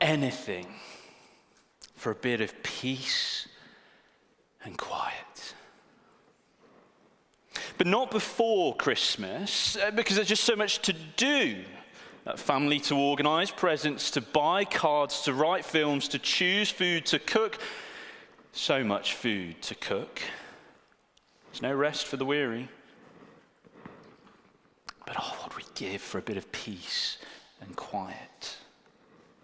anything for a bit of peace and quiet. But not before Christmas, because there's just so much to do. Family to organize, presents to buy, cards to write, films to choose, food to cook. So much food to cook. There's no rest for the weary. But what would we give for a bit of peace and quiet?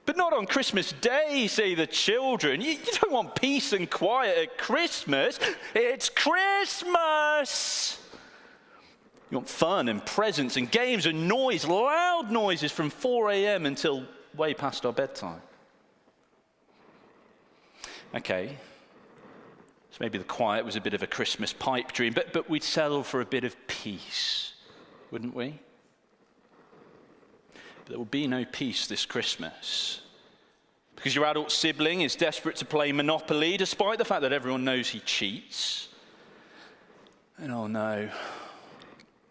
But not on Christmas Day, say the children. You don't want peace and quiet at Christmas. It's Christmas! You want fun and presents and games and noise, loud noises from 4 a.m. until way past our bedtime. Okay, so maybe the quiet was a bit of a Christmas pipe dream, but we'd settle for a bit of peace, wouldn't we? But there will be no peace this Christmas because your adult sibling is desperate to play Monopoly despite the fact that everyone knows he cheats. And oh no,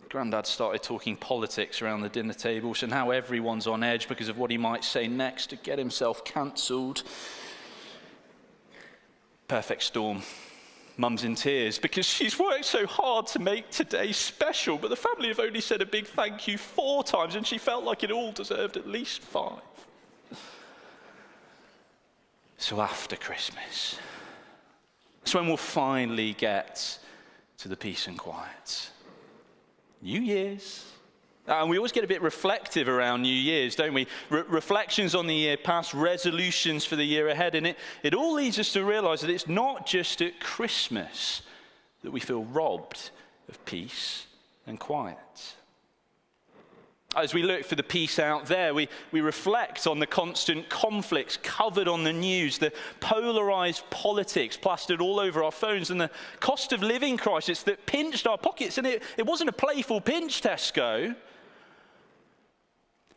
Grandad started talking politics around the dinner table, so now everyone's on edge because of what he might say next to get himself cancelled. Perfect storm. Mum's in tears because she's worked so hard to make today special, but the family have only said a big thank you 4 times, and she felt like it all deserved at least 5. So after Christmas, that's when we'll finally get to the peace and quiet. New Year's. And we always get a bit reflective around New Year's, don't we? Reflections on the year past, resolutions for the year ahead. And it all leads us to realize that it's not just at Christmas that we feel robbed of peace and quiet. As we look for the peace out there, we reflect on the constant conflicts covered on the news, the polarized politics plastered all over our phones, and the cost of living crisis that pinched our pockets. And it wasn't a playful pinch, Tesco.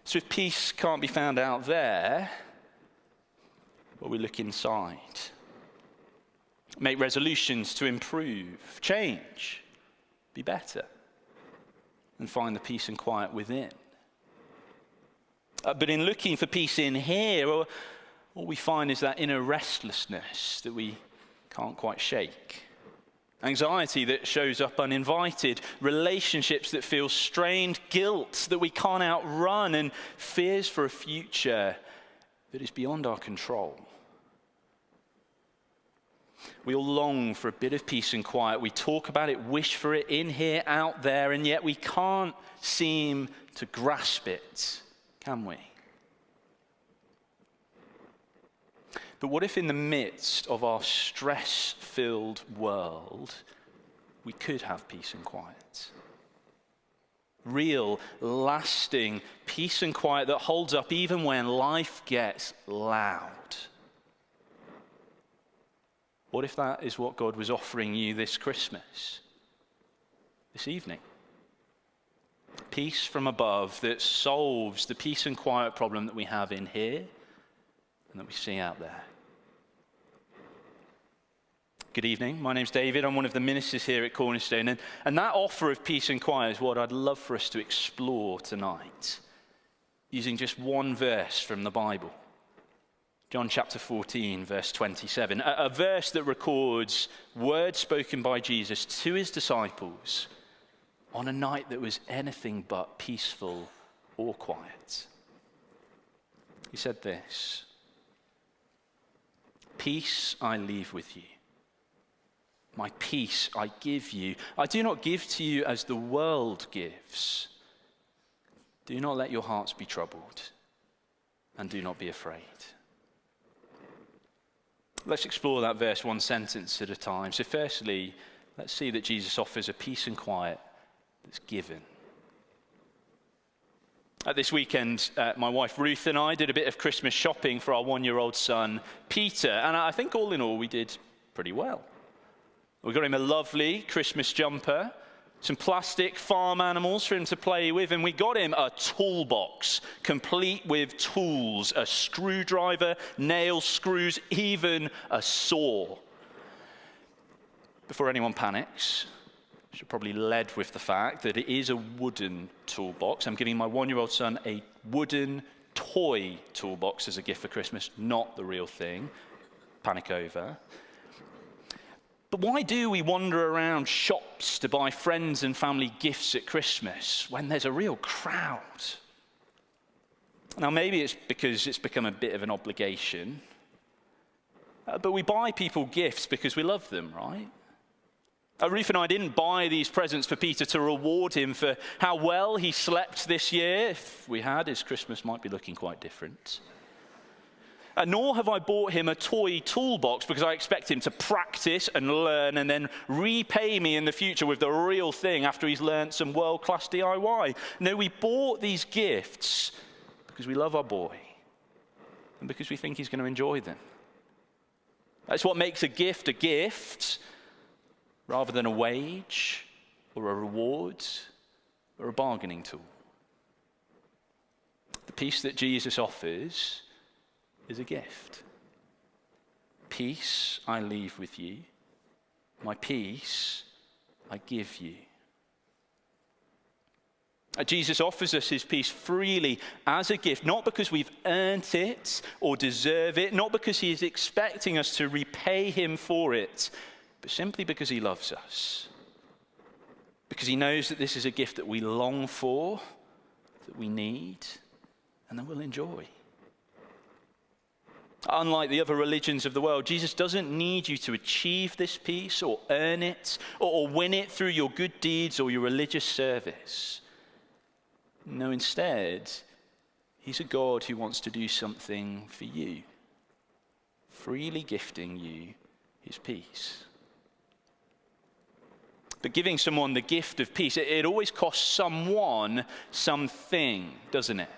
So if peace can't be found out there, well, we look inside. Make resolutions to improve, change, be better, and find the peace and quiet within. But in looking for peace in here, all we find is that inner restlessness that we can't quite shake. Anxiety that shows up uninvited, relationships that feel strained, guilt that we can't outrun, and fears for a future that is beyond our control. We all long for a bit of peace and quiet. We talk about it, wish for it in here, out there, and yet we can't seem to grasp it, can we? But what if in the midst of our stress-filled world, we could have peace and quiet? Real, lasting peace and quiet that holds up even when life gets loud. What if that is what God was offering you this Christmas, this evening? Peace from above that solves the peace and quiet problem that we have in here and that we see out there. Good evening, my name's David. I'm one of the ministers here at Cornerstone, and that offer of peace and quiet is what I'd love for us to explore tonight, using just one verse from the Bible. John chapter 14, verse 27, a verse that records words spoken by Jesus to his disciples on a night that was anything but peaceful or quiet. He said this, "Peace I leave with you. My peace I give you. I do not give to you as the world gives. Do not let your hearts be troubled, and do not be afraid." Let's explore that verse one sentence at a time. So firstly, let's see that Jesus offers a peace and quiet that's given. This weekend, my wife Ruth and I did a bit of Christmas shopping for our 1-year-old son, Peter. And I think all in all, we did pretty well. We got him a lovely Christmas jumper, some plastic farm animals for him to play with, and we got him a toolbox, complete with tools, a screwdriver, nails, screws, even a saw. Before anyone panics, I should probably lead with the fact that it is a wooden toolbox. I'm giving my 1-year-old son a wooden toy toolbox as a gift for Christmas, not the real thing. Panic over. But why do we wander around shops to buy friends and family gifts at Christmas when there's a real crowd? Now, maybe it's because it's become a bit of an obligation. But we buy people gifts because we love them, right? Ruth and I didn't buy these presents for Peter to reward him for how well he slept this year. If we had, his Christmas might be looking quite different. Nor have I bought him a toy toolbox because I expect him to practice and learn and then repay me in the future with the real thing after he's learned some world-class DIY. No, we bought these gifts because we love our boy and because we think he's going to enjoy them. That's what makes a gift rather than a wage or a reward or a bargaining tool. The peace that Jesus offers is a gift. Peace I leave with you. My peace I give you. Jesus offers us his peace freely as a gift, not because we've earned it or deserve it, not because he is expecting us to repay him for it, but simply because he loves us. Because he knows that this is a gift that we long for, that we need, and that we'll enjoy. Unlike the other religions of the world, Jesus doesn't need you to achieve this peace or earn it or win it through your good deeds or your religious service. No, instead, he's a God who wants to do something for you, freely gifting you his peace. But giving someone the gift of peace, it always costs someone something, doesn't it?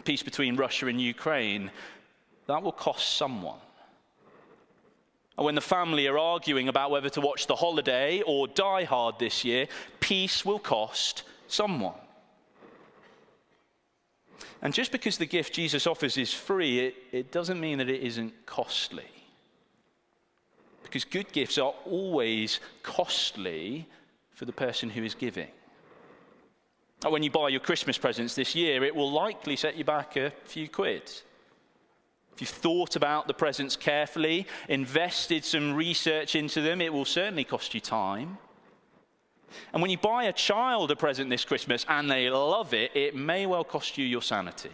Peace between Russia and Ukraine, that will cost someone. When the family are arguing about whether to watch The Holiday or Die Hard this year, peace will cost someone. And just because the gift Jesus offers is free, it doesn't mean that it isn't costly. Because good gifts are always costly for the person who is giving. When you buy your Christmas presents this year, it will likely set you back a few quid. If you've thought about the presents carefully, invested some research into them, it will certainly cost you time. And when you buy a child a present this Christmas and they love it, it may well cost you your sanity.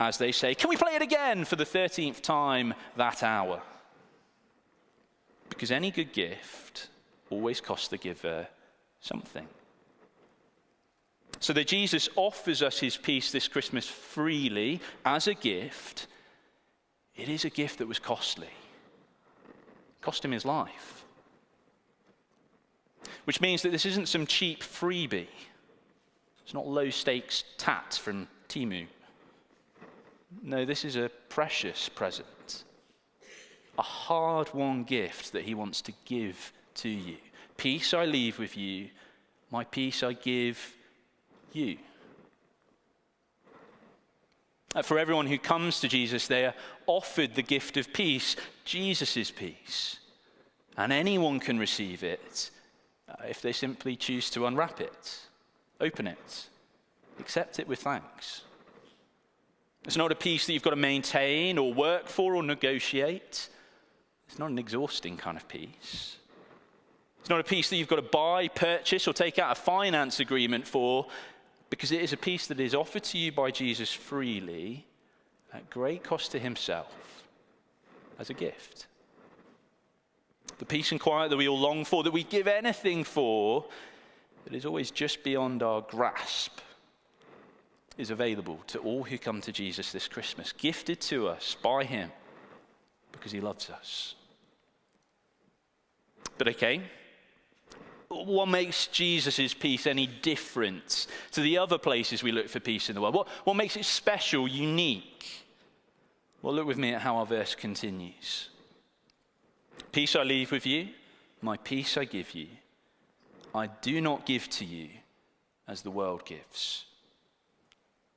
As they say, can we play it again for the 13th time that hour? Because any good gift always costs the giver something. So that Jesus offers us his peace this Christmas freely as a gift, it is a gift that was costly. It cost him his life. Which means that this isn't some cheap freebie. It's not low-stakes tat from Temu. No, this is a precious present. A hard-won gift that he wants to give to you. Peace I leave with you. My peace I give you. For everyone who comes to Jesus, they are offered the gift of peace, Jesus' peace. And anyone can receive it if they simply choose to unwrap it, open it, accept it with thanks. It's not a peace that you've got to maintain or work for or negotiate. It's not an exhausting kind of peace. It's not a peace that you've got to buy, purchase, or take out a finance agreement for, because it is a peace that is offered to you by Jesus freely, at great cost to himself, as a gift. The peace and quiet that we all long for, that we give anything for, that is always just beyond our grasp, is available to all who come to Jesus this Christmas, gifted to us by him because he loves us. But okay, what makes Jesus' peace any different to the other places we look for peace in the world? What makes it special, unique? Well, look with me at how our verse continues. Peace I leave with you, my peace I give you. I do not give to you as the world gives.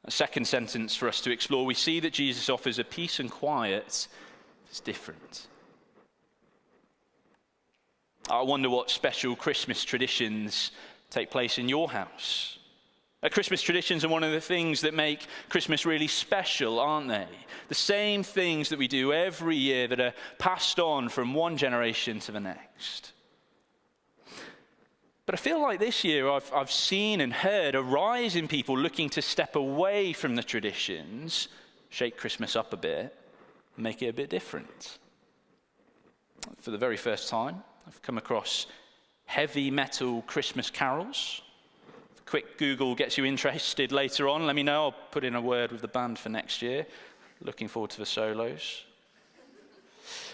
A second sentence for us to explore. We see that Jesus offers a peace and quiet that's different. I wonder what special Christmas traditions take place in your house. Christmas traditions are one of the things that make Christmas really special, aren't they? The same things that we do every year that are passed on from one generation to the next. But I feel like this year I've seen and heard a rise in people looking to step away from the traditions, shake Christmas up a bit, and make it a bit different. For the very first time, I've come across heavy metal Christmas carols. Quick Google gets you interested later on. Let me know. I'll put in a word with the band for next year. Looking forward to the solos.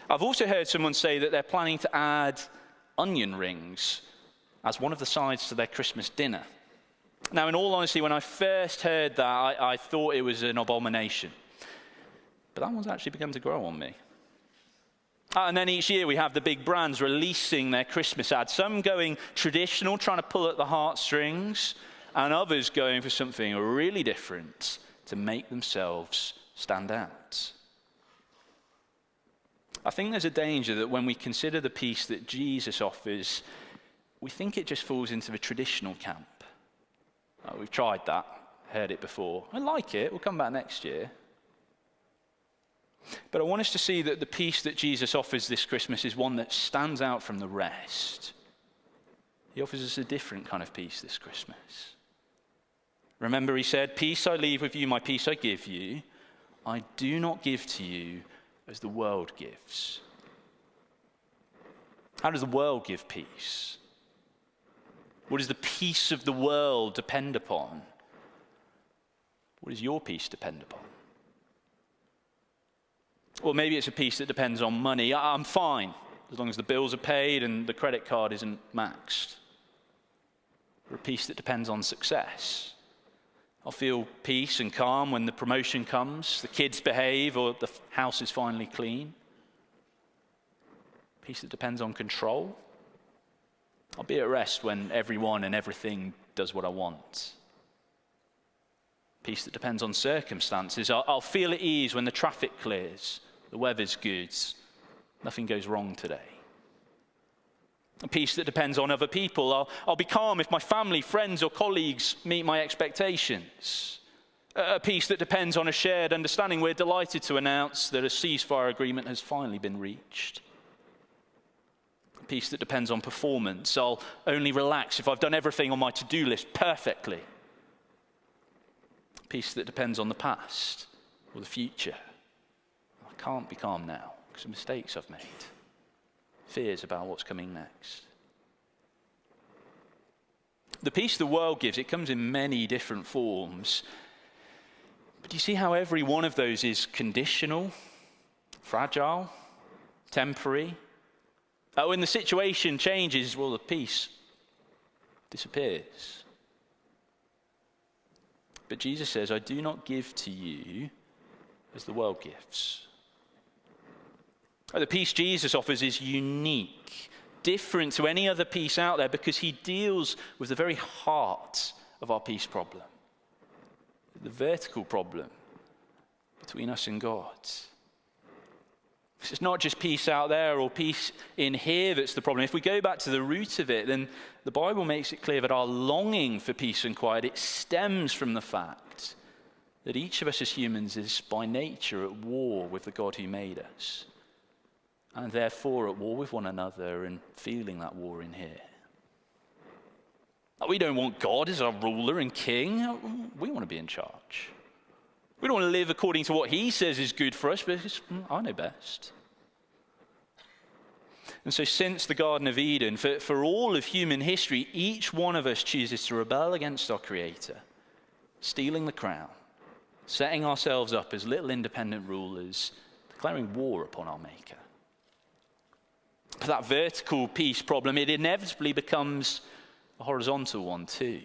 I've also heard someone say that they're planning to add onion rings as one of the sides to their Christmas dinner. Now, in all honesty, when I first heard that, I thought it was an abomination. But that one's actually begun to grow on me. And then each year we have the big brands releasing their Christmas ads. Some going traditional, trying to pull at the heartstrings, and others going for something really different to make themselves stand out. I think there's a danger that when we consider the peace that Jesus offers, we think it just falls into the traditional camp. We've tried that, heard it before. I like it, we'll come back next year. But I want us to see that the peace that Jesus offers this Christmas is one that stands out from the rest. He offers us a different kind of peace this Christmas. Remember, he said, "Peace I leave with you, my peace I give you. I do not give to you as the world gives." How does the world give peace? What does the peace of the world depend upon? What does your peace depend upon? Well, maybe it's a peace that depends on money. I'm fine as long as the bills are paid and the credit card isn't maxed. Or a peace that depends on success. I'll feel peace and calm when the promotion comes, the kids behave, or the house is finally clean. Peace that depends on control. I'll be at rest when everyone and everything does what I want. Peace that depends on circumstances. I'll feel at ease when the traffic clears, the weather's good, nothing goes wrong today. A peace that depends on other people. I'll be calm if my family, friends, or colleagues meet my expectations. A peace that depends on a shared understanding. We're delighted to announce that a ceasefire agreement has finally been reached. A peace that depends on performance. I'll only relax if I've done everything on my to-do list perfectly. A peace that depends on the past or the future. I can't be calm now because of mistakes I've made. Fears about what's coming next. The peace the world gives, it comes in many different forms. But do you see how every one of those is conditional, fragile, temporary? When the situation changes, well, the peace disappears. But Jesus says, "I do not give to you as the world gives." The peace Jesus offers is unique, different to any other peace out there because he deals with the very heart of our peace problem, the vertical problem between us and God. It's not just peace out there or peace in here that's the problem. If we go back to the root of it, then the Bible makes it clear that our longing for peace and quiet, it stems from the fact that each of us as humans is by nature at war with the God who made us, and therefore at war with one another and feeling that war in here. We don't want God as our ruler and king. We want to be in charge. We don't want to live according to what he says is good for us, because I know best. And so since the Garden of Eden, for all of human history, each one of us chooses to rebel against our Creator, stealing the crown, setting ourselves up as little independent rulers, declaring war upon our Maker. But that vertical peace problem, it inevitably becomes a horizontal one too.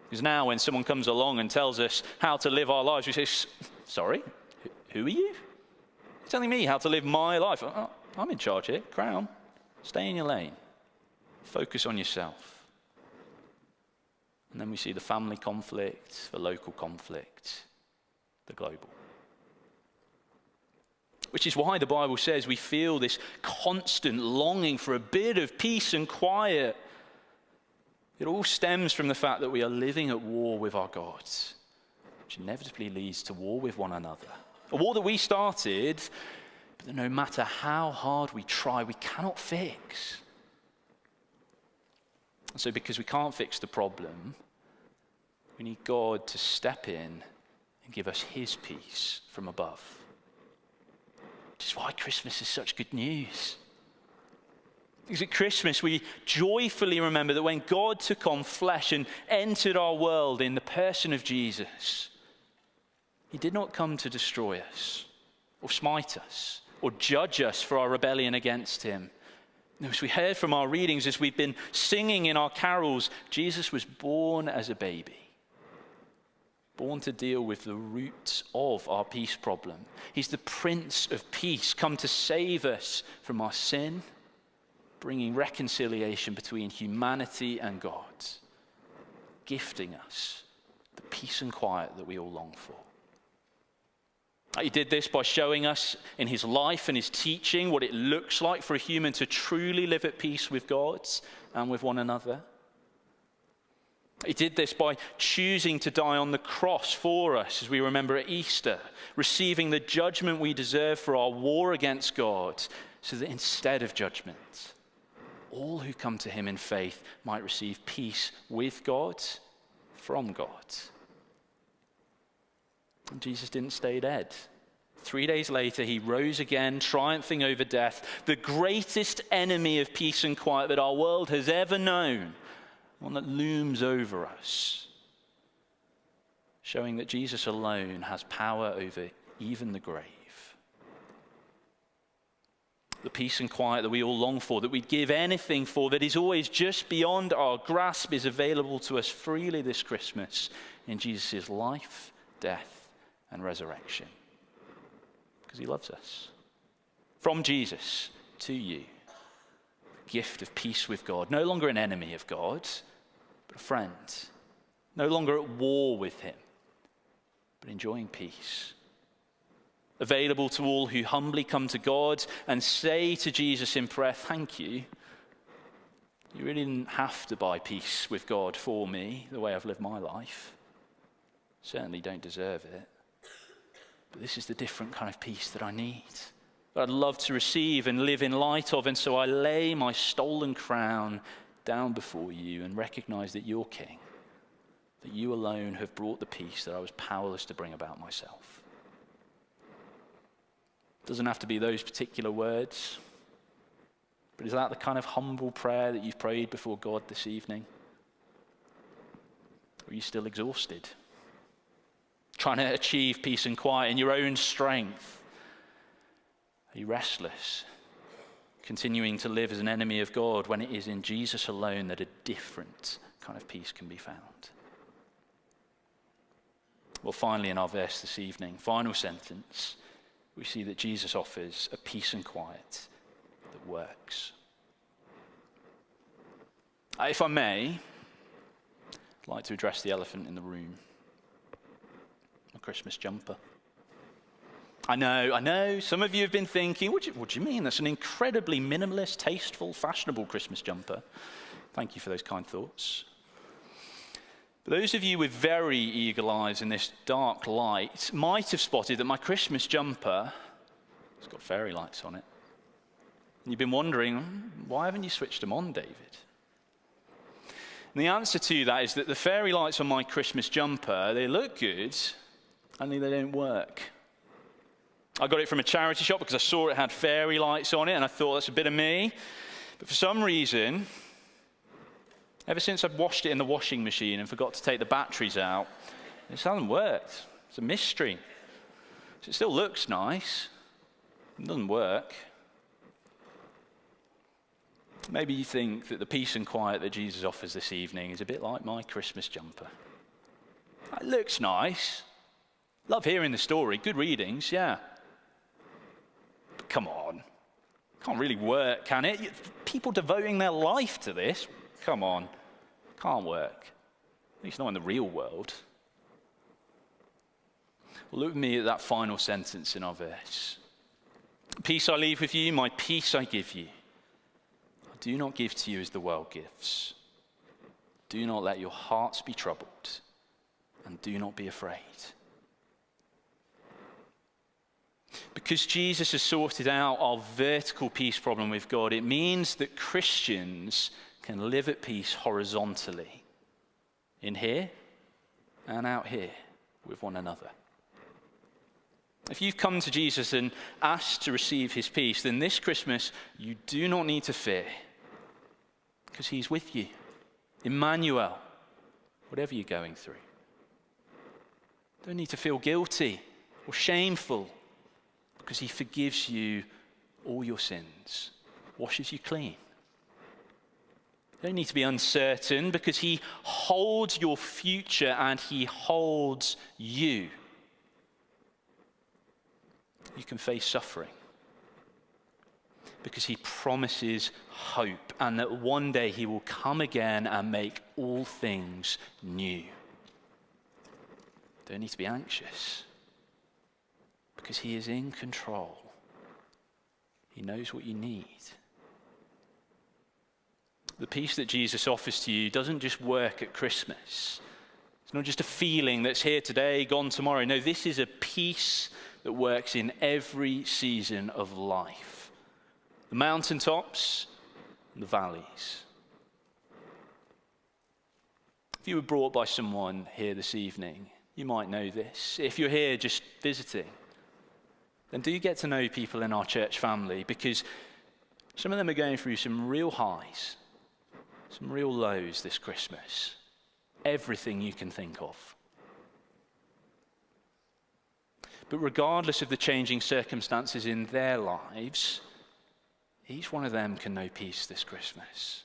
Because now when someone comes along and tells us how to live our lives, we say, "Sorry, who are you? You're telling me how to live my life? I'm in charge here. Crown, stay in your lane. Focus on yourself." And then we see the family conflict, the local conflict, the global. Which is why the Bible says we feel this constant longing for a bit of peace and quiet. It all stems from the fact that we are living at war with our God, which inevitably leads to war with one another. A war that we started, but that no matter how hard we try, we cannot fix. And so because we can't fix the problem, we need God to step in and give us his peace from above. Which is why Christmas is such good news. Because at Christmas, we joyfully remember that when God took on flesh and entered our world in the person of Jesus, he did not come to destroy us or smite us or judge us for our rebellion against him. No, as we heard from our readings, as we've been singing in our carols, Jesus was born as a baby, born to deal with the roots of our peace problem. He's the Prince of Peace, come to save us from our sin, bringing reconciliation between humanity and God, gifting us the peace and quiet that we all long for. He did this by showing us in his life and his teaching what it looks like for a human to truly live at peace with God and with one another. He did this by choosing to die on the cross for us, as we remember at Easter, receiving the judgment we deserve for our war against God, so that instead of judgment, all who come to him in faith might receive peace with God, from God. And Jesus didn't stay dead. 3 days later, he rose again, triumphing over death, the greatest enemy of peace and quiet that our world has ever known, one that looms over us, showing that Jesus alone has power over even the grave. The peace and quiet that we all long for, that we'd give anything for, that is always just beyond our grasp, is available to us freely this Christmas in Jesus' life, death, and resurrection. Because he loves us. From Jesus to you, the gift of peace with God. No longer an enemy of God, but a friend. No longer at war with him, but enjoying peace. Available to all who humbly come to God and say to Jesus in prayer, thank you. You really didn't have to buy peace with God for me, the way I've lived my life. Certainly don't deserve it. But this is the different kind of peace that I need, that I'd love to receive and live in light of. And so I lay my stolen crown down before you and recognize that you're king, that you alone have brought the peace that I was powerless to bring about myself. Doesn't have to be those particular words, but is that the kind of humble prayer that you've prayed before God this evening? Or are you still exhausted, trying to achieve peace and quiet in your own strength? Are you restless, continuing to live as an enemy of God when it is in Jesus alone that a different kind of peace can be found? Well, finally in our verse this evening, final sentence, we see that Jesus offers a peace and quiet that works. If I may, I'd like to address the elephant in the room. My Christmas jumper. I know, some of you have been thinking, what do you mean? That's an incredibly minimalist, tasteful, fashionable Christmas jumper. Thank you for those kind thoughts. But those of you with very eagle eyes in this dark light might have spotted that my Christmas jumper has got fairy lights on it. And you've been wondering, why haven't you switched them on, David? And the answer to that is that the fairy lights on my Christmas jumper, they look good, only they don't work. I got it from a charity shop because I saw it had fairy lights on it, and I thought that's a bit of me. But for some reason, ever since I'd washed it in the washing machine and forgot to take the batteries out, it hasn't worked. It's a mystery. So it still looks nice. It doesn't work. Maybe you think that the peace and quiet that Jesus offers this evening is a bit like my Christmas jumper. It looks nice. Love hearing the story. Good readings, yeah. But come on. Can't really work, can it? People devoting their life to this. Come on. Can't work. At least not in the real world. Well, look with me at that final sentence in our verse. Peace I leave with you, my peace I give you. I do not give to you as the world gives. do not let your hearts be troubled, and do not be afraid. Because Jesus has sorted out our vertical peace problem with God, it means that Christians can live at peace horizontally, in here and out here with one another. If you've come to Jesus and asked to receive his peace, then this Christmas you do not need to fear, because he's with you. Emmanuel, whatever you're going through. Don't need to feel guilty or shameful, because he forgives you all your sins, washes you clean. You don't need to be uncertain, because he holds your future and he holds you. You can face suffering, because he promises hope, and that one day he will come again and make all things new. Don't need to be anxious, because he is in control. He knows what you need. The peace that Jesus offers to you doesn't just work at Christmas. It's not just a feeling that's here today, gone tomorrow. No, this is a peace that works in every season of life. The mountaintops and the valleys. If you were brought by someone here this evening, you might know this. If you're here just visiting, then do get to know people in our church family, because some of them are going through some real highs, some real lows this Christmas. Everything you can think of. But regardless of the changing circumstances in their lives, each one of them can know peace this Christmas.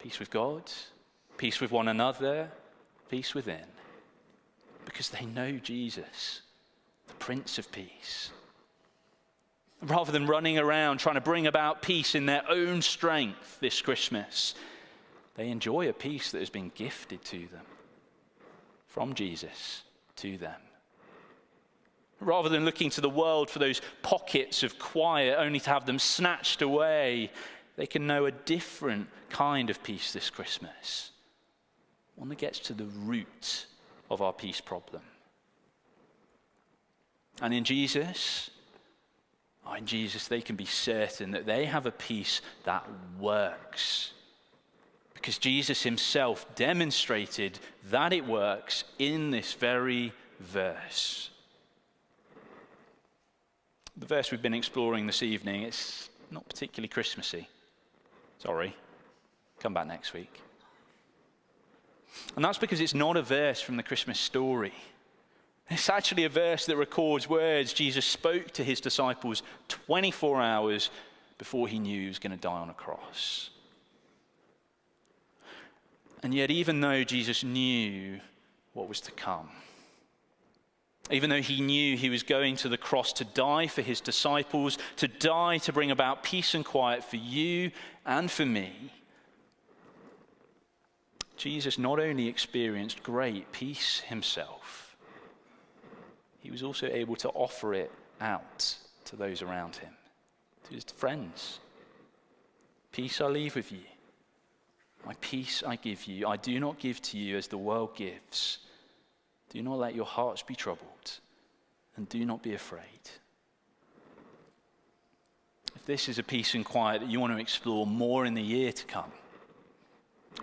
Peace with God, peace with one another, peace within. Because they know Jesus, the Prince of Peace. Rather than running around trying to bring about peace in their own strength this Christmas, they enjoy a peace that has been gifted to them from Jesus to them. Rather than looking to the world for those pockets of quiet only to have them snatched away, they can know a different kind of peace this Christmas. One that gets to the root of our peace problem. And in Jesus, they can be certain that they have a peace that works. Because Jesus himself demonstrated that it works in this very verse. The verse we've been exploring this evening, it's not particularly Christmassy. Sorry. Come back next week. And that's because it's not a verse from the Christmas story. It's actually a verse that records words Jesus spoke to his disciples 24 hours before he knew he was going to die on a cross. And yet, even though Jesus knew what was to come, even though he knew he was going to the cross to die for his disciples, to die to bring about peace and quiet for you and for me, Jesus not only experienced great peace himself, he was also able to offer it out to those around him, to his friends. Peace I leave with you. My peace I give you. I do not give to you as the world gives. Do not let your hearts be troubled, and do not be afraid. If this is a peace and quiet that you want to explore more in the year to come,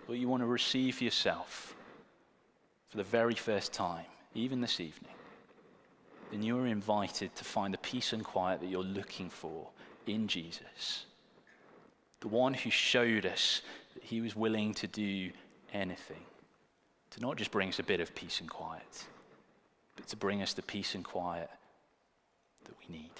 or you want to receive for yourself for the very first time, even this evening, then you are invited to find the peace and quiet that you're looking for in Jesus. The one who showed us that he was willing to do anything, to not just bring us a bit of peace and quiet, but to bring us the peace and quiet that we need.